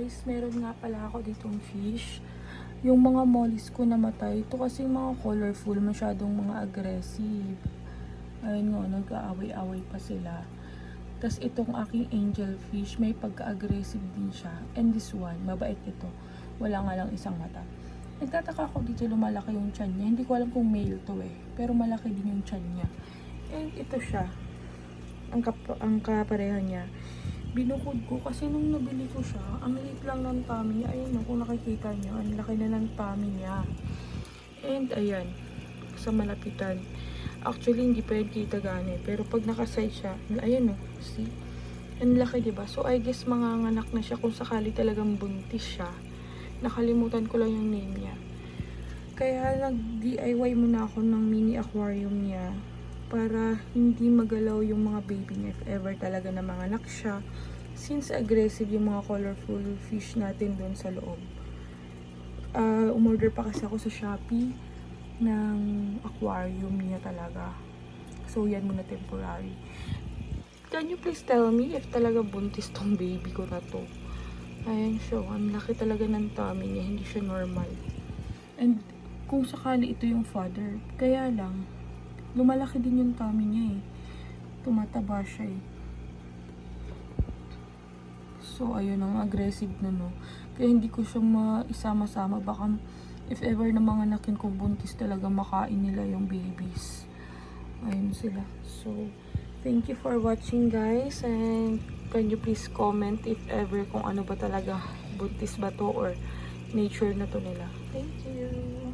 guys, meron nga pala ako ditong fish. Yung mga mollies ko namatay. Ito kasi mga colorful, masyadong mga aggressive. Ayun nga, nag-aaway-aaway pa sila. Tapos itong aking angelfish, may pagka-aggressive din siya. And this one, mabait ito. Wala nga lang isang mata. Nagtataka ako dito, lumalaki yung tiyan niya. Hindi ko alam kung male to eh. Pero malaki din yung tiyan niya. And ito siya. Ang kapareha niya. Binukod ko kasi nung nabili ko siya, ang liit lang ng tummy niya. Ayun, kung nakikita niyo, ang laki na ng tummy niya. And ayan, sa malapitan. Actually, hindi pa yan kita gani. Pero pag nakaside siya, ayan o, see? Ang laki, diba? So, I guess manganganak na siya kung sakali talagang buntis siya. Nakalimutan ko lang yung name niya. Kaya nag-DIY muna ako ng mini aquarium niya para hindi magalaw yung mga baby niya if ever talaga na manganak siya. Since aggressive yung mga colorful fish natin doon sa loob. Umorder pa kasi ako sa Shopee ng aquarium niya talaga. So, yan muna temporary. Can you please tell me if talaga buntis tong baby ko na to? Ayan siya. Ang laki talaga ng tummy niya. Hindi siya normal. And kung sakali ito yung father, kaya lang, lumalaki din yung tummy niya eh. Tumataba siya eh. So, ayun, ang aggressive na no. Kaya hindi ko siya maisama-sama. Baka if ever na mga nakin kung buntis talaga, makain nila yung babies. Ayun sila. So, thank you for watching guys. And can you please comment if ever kung ano ba talaga, buntis ba to or nature na to nila. Thank you.